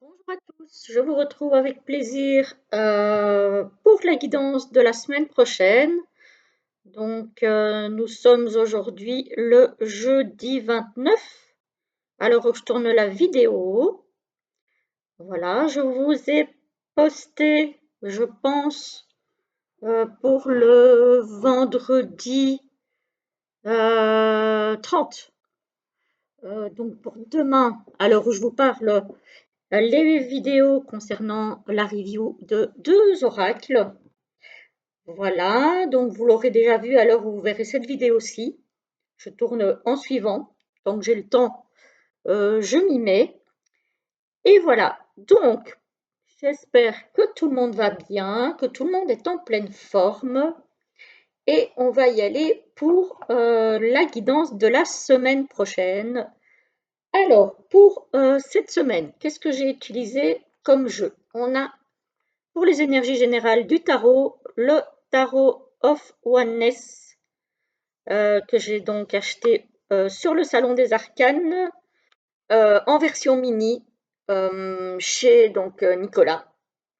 Bonjour à tous, je vous retrouve avec plaisir pour la guidance de la semaine prochaine. Donc, nous sommes aujourd'hui le jeudi 29, à l'heure où je tourne la vidéo. Voilà, je vous ai posté, je pense, pour le vendredi 30. Donc, pour demain, à l'heure où je vous parle, les vidéos concernant la review de deux oracles. Voilà, donc vous l'aurez déjà vu à l'heure où vous verrez cette vidéo-ci. Je tourne en suivant, tant que j'ai le temps, je m'y mets. Et voilà, donc j'espère que tout le monde va bien, que tout le monde est en pleine forme. Et on va y aller pour la guidance de la semaine prochaine. Alors, pour cette semaine, qu'est-ce que j'ai utilisé comme jeu? On a pour les énergies générales du tarot, le Tarot of Oneness, que j'ai donc acheté sur le Salon des Arcanes, en version mini, chez donc Nicolas.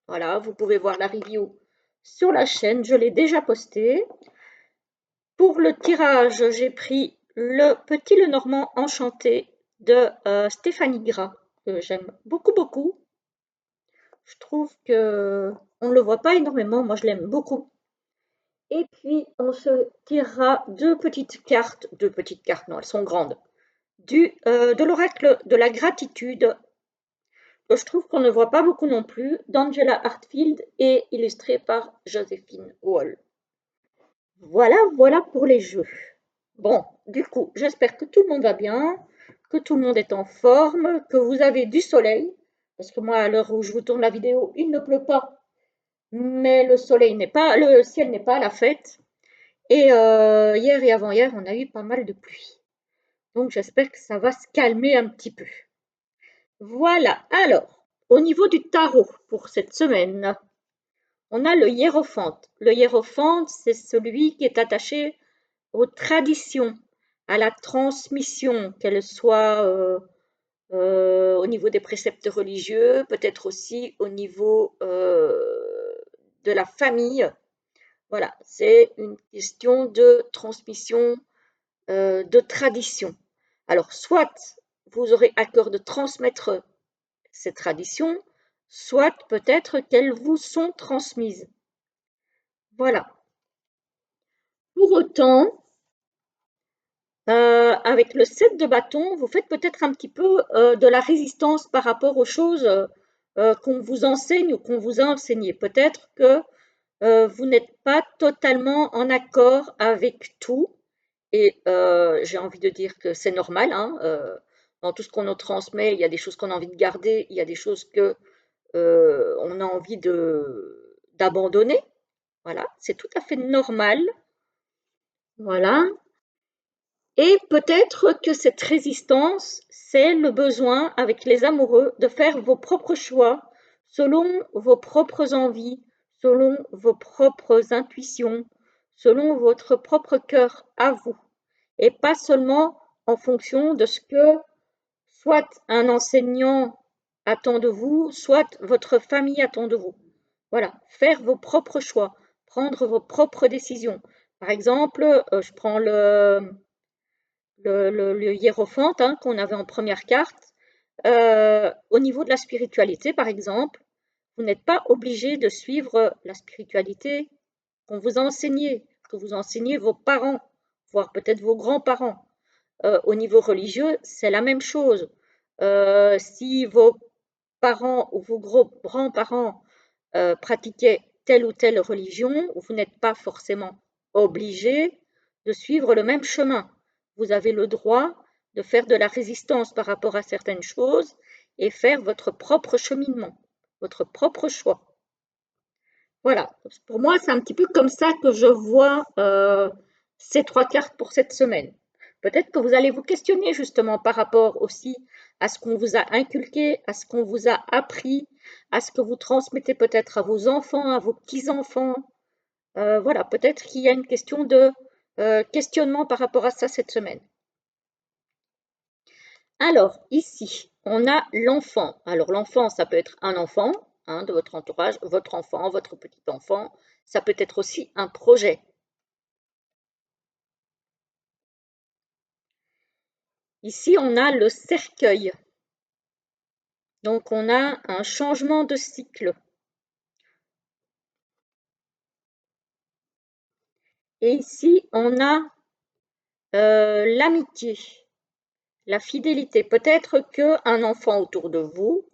Voilà, vous pouvez voir la review sur la chaîne, je l'ai déjà posté. Pour le tirage, j'ai pris le Petit Lenormand enchanté de Stéphanie Gras, que j'aime beaucoup, beaucoup. Je trouve que on ne le voit pas énormément, moi je l'aime beaucoup. Et puis on se tirera deux petites cartes, non, elles sont grandes, de l'oracle de la gratitude, que je trouve qu'on ne voit pas beaucoup non plus, d'Angela Hartfield et illustré par Joséphine Wall. Voilà, voilà pour les jeux. Bon, du coup, j'espère que tout le monde va bien, que tout le monde est en forme, que vous avez du soleil, parce que moi, à l'heure où je vous tourne la vidéo, il ne pleut pas, mais le ciel n'est pas à la fête. Et hier et avant-hier, on a eu pas mal de pluie. Donc j'espère que ça va se calmer un petit peu. Voilà, alors, au niveau du tarot pour cette semaine, on a le hiérophante. Le hiérophante, c'est celui qui est attaché aux traditions, à la transmission, qu'elle soit au niveau des préceptes religieux, peut-être aussi au niveau de la famille. Voilà, c'est une question de transmission, de tradition. Alors, soit vous aurez à cœur de transmettre ces traditions, soit peut-être qu'elles vous sont transmises. Voilà. Pour autant, avec le 7 de bâton, vous faites peut-être un petit peu de la résistance par rapport aux choses qu'on vous enseigne ou qu'on vous a enseignées. Peut-être que vous n'êtes pas totalement en accord avec tout. Et j'ai envie de dire que c'est normal, hein, dans tout ce qu'on nous transmet, il y a des choses qu'on a envie de garder, il y a des choses que on a envie d'abandonner. Voilà, c'est tout à fait normal. Voilà. Et peut-être que cette résistance, c'est le besoin avec les amoureux de faire vos propres choix selon vos propres envies, selon vos propres intuitions, selon votre propre cœur à vous, et pas seulement en fonction de ce que soit un enseignant attend de vous, soit votre famille attend de vous. Voilà, faire vos propres choix, prendre vos propres décisions. Par exemple, je prends le hiérophante, hein, qu'on avait en première carte. Au niveau de la spiritualité, par exemple, vous n'êtes pas obligé de suivre la spiritualité qu'on vous a enseignée, que vous enseignez vos parents, voire peut-être vos grands-parents. Au niveau religieux, c'est la même chose. Si vos parents ou vos grands-parents pratiquaient telle ou telle religion, vous n'êtes pas forcément obligé de suivre le même chemin. Vous avez le droit de faire de la résistance par rapport à certaines choses et faire votre propre cheminement, votre propre choix. Voilà, pour moi, c'est un petit peu comme ça que je vois ces trois cartes pour cette semaine. Peut-être que vous allez vous questionner justement par rapport aussi à ce qu'on vous a inculqué, à ce qu'on vous a appris, à ce que vous transmettez peut-être à vos enfants, à vos petits-enfants. Voilà, peut-être qu'il y a une question de questionnement par rapport à ça cette semaine. Alors, ici, on a l'enfant. Alors l'enfant, ça peut être un enfant de votre entourage, votre enfant, votre petit enfant. Ça peut être aussi un projet. Ici, on a le cercueil. Donc, on a un changement de cycle. Et ici, on a l'amitié, la fidélité. Peut-être qu'un enfant autour de vous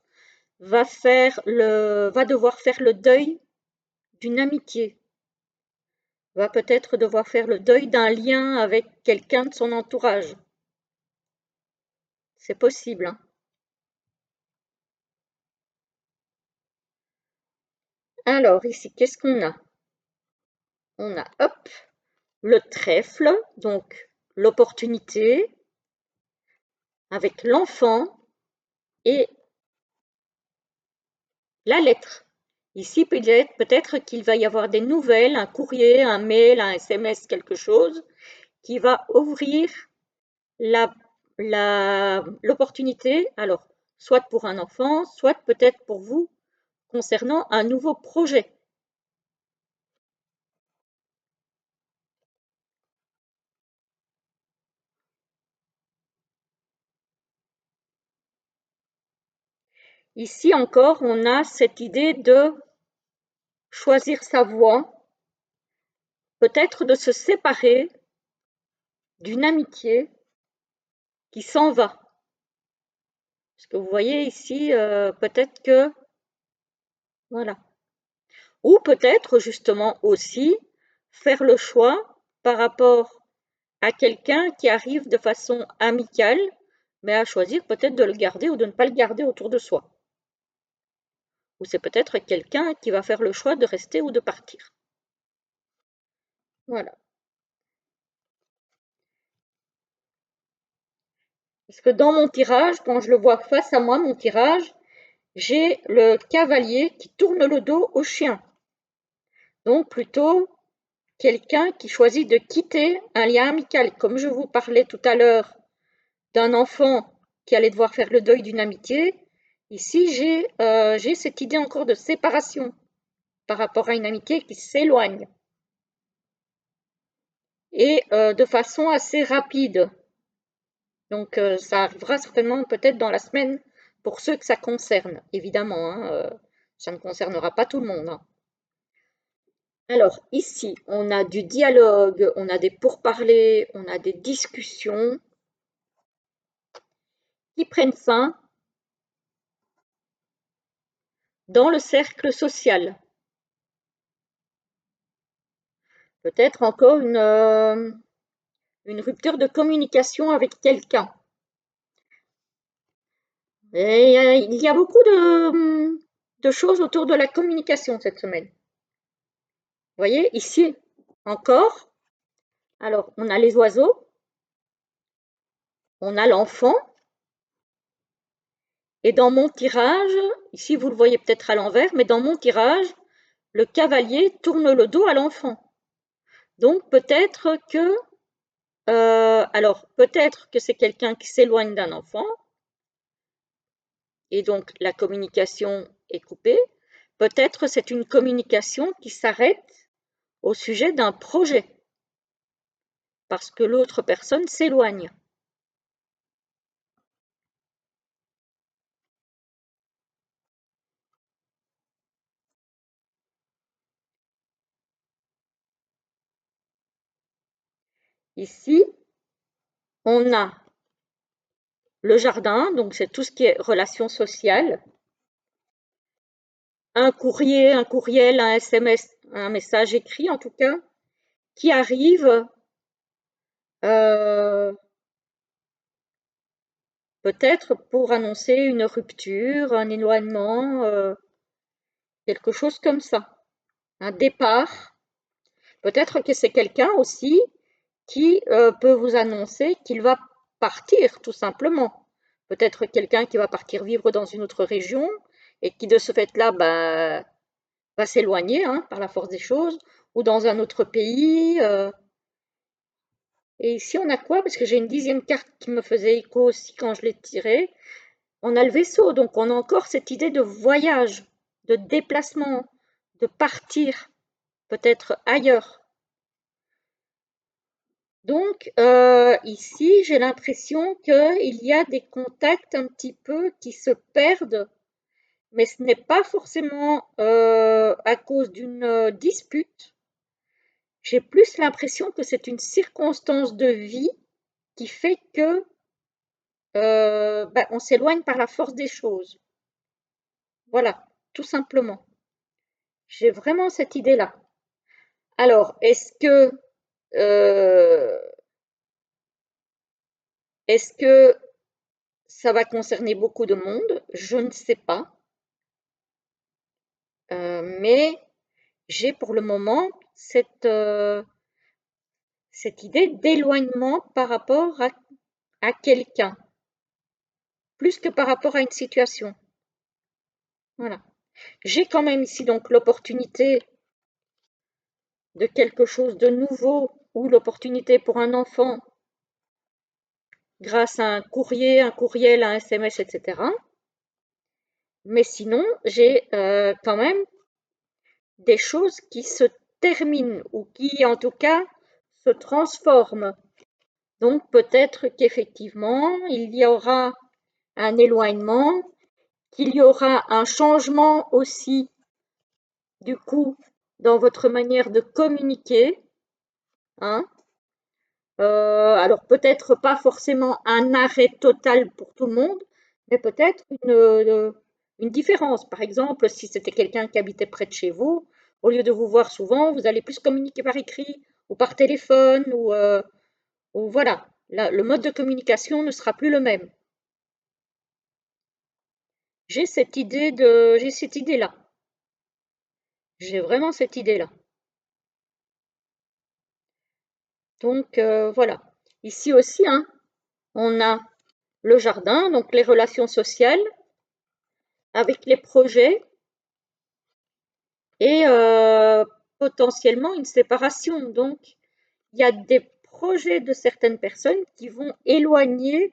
va devoir faire le deuil d'une amitié, va peut-être devoir faire le deuil d'un lien avec quelqu'un de son entourage. C'est possible, hein. Alors ici, qu'est-ce qu'on a? On a, hop, le trèfle, donc l'opportunité, avec l'enfant et la lettre. Ici, peut-être qu'il va y avoir des nouvelles, un courrier, un mail, un SMS, quelque chose, qui va ouvrir l'opportunité, alors soit pour un enfant, soit peut-être pour vous, concernant un nouveau projet. Ici encore, on a cette idée de choisir sa voie, peut-être de se séparer d'une amitié qui s'en va. Parce que vous voyez ici, peut-être que, voilà. Ou peut-être justement aussi faire le choix par rapport à quelqu'un qui arrive de façon amicale, mais à choisir peut-être de le garder ou de ne pas le garder autour de soi. Ou c'est peut-être quelqu'un qui va faire le choix de rester ou de partir. Voilà. Parce que dans mon tirage, quand je le vois face à moi, mon tirage, j'ai le cavalier qui tourne le dos au chien. Donc plutôt quelqu'un qui choisit de quitter un lien amical. Comme je vous parlais tout à l'heure d'un enfant qui allait devoir faire le deuil d'une amitié, ici j'ai cette idée encore de séparation par rapport à une amitié qui s'éloigne. Et de façon assez rapide. Donc ça arrivera certainement peut-être dans la semaine pour ceux que ça concerne, évidemment, hein, ça ne concernera pas tout le monde, hein. Alors ici, on a du dialogue, on a des pourparlers, on a des discussions qui prennent fin dans le cercle social. Peut-être encore une rupture de communication avec quelqu'un. Et il y a beaucoup de choses autour de la communication cette semaine. Vous voyez, ici encore, alors on a les oiseaux, on a l'enfant, et dans mon tirage, ici vous le voyez peut-être à l'envers, mais dans mon tirage, le cavalier tourne le dos à l'enfant. Donc peut-être que, alors peut-être que c'est quelqu'un qui s'éloigne d'un enfant, et donc la communication est coupée. Peut-être c'est une communication qui s'arrête au sujet d'un projet, parce que l'autre personne s'éloigne. Ici, on a le jardin, donc c'est tout ce qui est relations sociales. Un courrier, un courriel, un SMS, un message écrit en tout cas, qui arrive peut-être pour annoncer une rupture, un éloignement, quelque chose comme ça, un départ. Peut-être que c'est quelqu'un aussi qui peut vous annoncer qu'il va partir tout simplement. Peut-être quelqu'un qui va partir vivre dans une autre région et qui de ce fait-là va s'éloigner par la force des choses, ou dans un autre pays. Et ici on a quoi? Parce que j'ai une 10e carte qui me faisait écho aussi quand je l'ai tirée. on a le vaisseau, donc on a encore cette idée de voyage, de déplacement, de partir peut-être ailleurs. Donc ici, j'ai l'impression qu'il y a des contacts un petit peu qui se perdent, mais ce n'est pas forcément à cause d'une dispute. J'ai plus l'impression que c'est une circonstance de vie qui fait que on s'éloigne par la force des choses. Voilà, tout simplement. J'ai vraiment cette idée-là. Alors, euh, est-ce que ça va concerner beaucoup de monde? Je ne sais pas. Mais j'ai pour le moment cette idée d'éloignement par rapport à quelqu'un, plus que par rapport à une situation. Voilà. J'ai quand même ici donc l'opportunité de quelque chose de nouveau ou l'opportunité pour un enfant grâce à un courrier, un courriel, un SMS, etc. Mais sinon, j'ai quand même des choses qui se terminent ou qui, en tout cas, se transforment. Donc peut-être qu'effectivement, il y aura un éloignement, qu'il y aura un changement aussi, du coup, dans votre manière de communiquer, hein. Alors peut-être pas forcément un arrêt total pour tout le monde, mais peut-être une différence. Par exemple, si c'était quelqu'un qui habitait près de chez vous, au lieu de vous voir souvent, vous allez plus communiquer par écrit ou par téléphone ou voilà. Le mode de communication ne sera plus le même. J'ai cette idée-là. J'ai vraiment cette idée-là. Donc voilà. Ici aussi, hein, on a le jardin, donc les relations sociales avec les projets et potentiellement une séparation. Donc il y a des projets de certaines personnes qui vont éloigner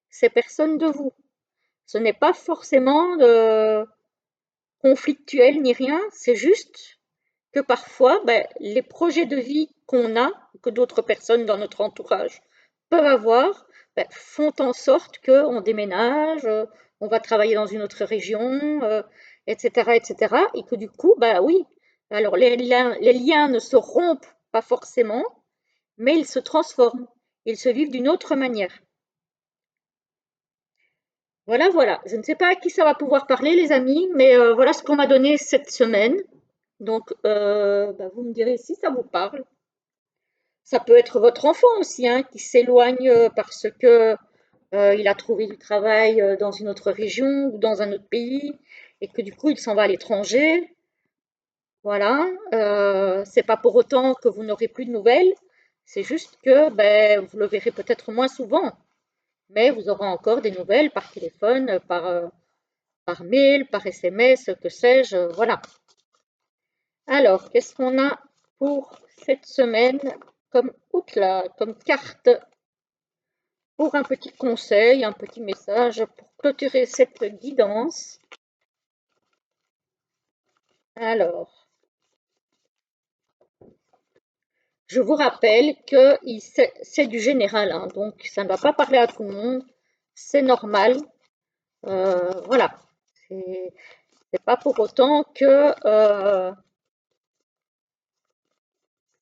ces personnes de vous. Ce n'est pas forcément conflictuel ni rien, c'est juste que parfois, les projets de vie qu'on a, que d'autres personnes dans notre entourage peuvent avoir, font en sorte qu'on déménage, on va travailler dans une autre région, etc., etc. Et que du coup, bah oui, alors les liens ne se rompent pas forcément, mais ils se transforment, ils se vivent d'une autre manière. Voilà, voilà. Je ne sais pas à qui ça va pouvoir parler, les amis, mais voilà ce qu'on m'a donné cette semaine. Donc, vous me direz si ça vous parle. Ça peut être votre enfant aussi, hein, qui s'éloigne parce que il a trouvé du travail dans une autre région ou dans un autre pays et que du coup il s'en va à l'étranger. Voilà. C'est pas pour autant que vous n'aurez plus de nouvelles. C'est juste que vous le verrez peut-être moins souvent, mais vous aurez encore des nouvelles par téléphone, par mail, par SMS, que sais-je. Voilà. Alors, qu'est-ce qu'on a pour cette semaine comme, comme carte pour un petit conseil, un petit message pour clôturer cette guidance? Alors, je vous rappelle que c'est du général, hein, donc ça ne va pas parler à tout le monde, c'est normal. Voilà, c'est pas pour autant que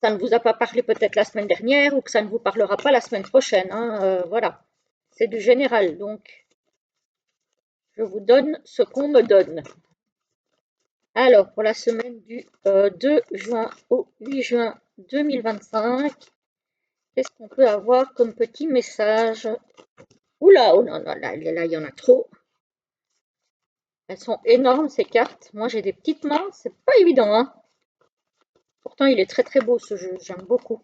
ça ne vous a pas parlé peut-être la semaine dernière ou que ça ne vous parlera pas la semaine prochaine, hein, voilà, c'est du général, donc je vous donne ce qu'on me donne. Alors, pour la semaine du 2 juin au 8 juin 2025, qu'est-ce qu'on peut avoir comme petit message? Oula, oh non, non, là, il y en a trop. Elles sont énormes, ces cartes. Moi, j'ai des petites mains, c'est pas évident, hein. Pourtant, il est très très beau ce jeu, j'aime beaucoup.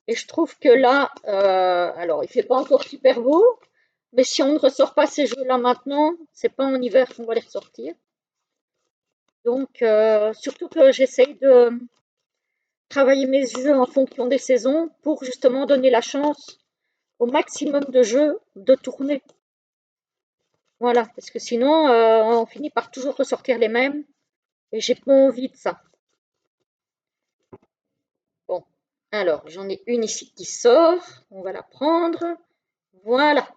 Et je trouve que là, alors, il fait pas encore super beau, mais si on ne ressort pas ces jeux-là maintenant, c'est pas en hiver qu'on va les ressortir. Donc, surtout que j'essaye de travailler mes jeux en fonction des saisons pour justement donner la chance au maximum de jeux de tourner. Voilà, parce que sinon, on finit par toujours ressortir les mêmes et j'ai pas envie de ça. Bon, alors j'en ai une ici qui sort, on va la prendre. Voilà.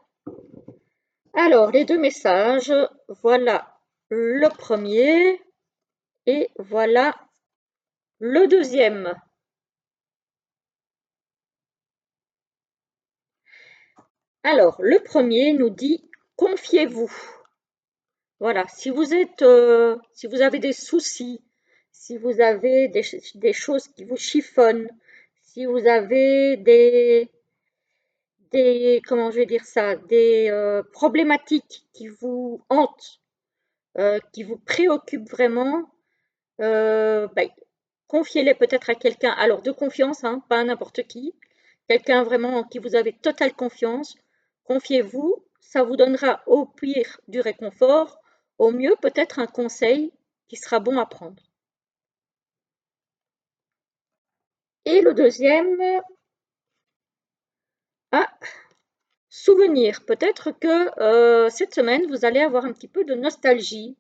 Alors, les deux messages, voilà le premier et voilà le deuxième. Alors, le premier nous dit confiez-vous. Voilà, si vous avez des soucis, si vous avez des choses qui vous chiffonnent, si vous avez comment je vais dire ça, des problématiques qui vous hantent, qui vous préoccupent vraiment, bah, confiez-les peut-être à quelqu'un, alors de confiance, hein, pas à n'importe qui, quelqu'un vraiment en qui vous avez totale confiance. Confiez-vous, ça vous donnera au pire du réconfort, au mieux peut-être un conseil qui sera bon à prendre. Et le deuxième, ah, souvenir. Peut-être que cette semaine, vous allez avoir un petit peu de nostalgie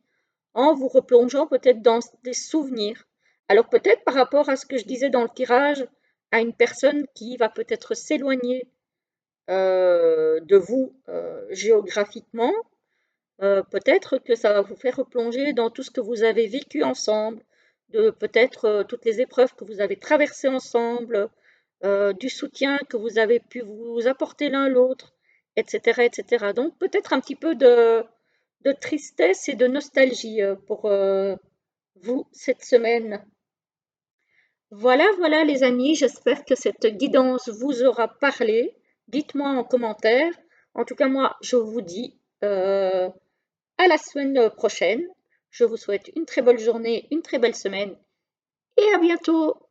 en vous replongeant peut-être dans des souvenirs. Alors peut-être par rapport à ce que je disais dans le tirage, à une personne qui va peut-être s'éloigner de vous géographiquement, peut-être que ça va vous faire replonger dans tout ce que vous avez vécu ensemble, de peut-être toutes les épreuves que vous avez traversées ensemble, du soutien que vous avez pu vous apporter l'un l'autre, etc., etc. Donc peut-être un petit peu de tristesse et de nostalgie pour vous cette semaine. Voilà, voilà les amis, j'espère que cette guidance vous aura parlé. Dites-moi en commentaire. En tout cas, moi, je vous dis à la semaine prochaine. Je vous souhaite une très bonne journée, une très belle semaine et à bientôt.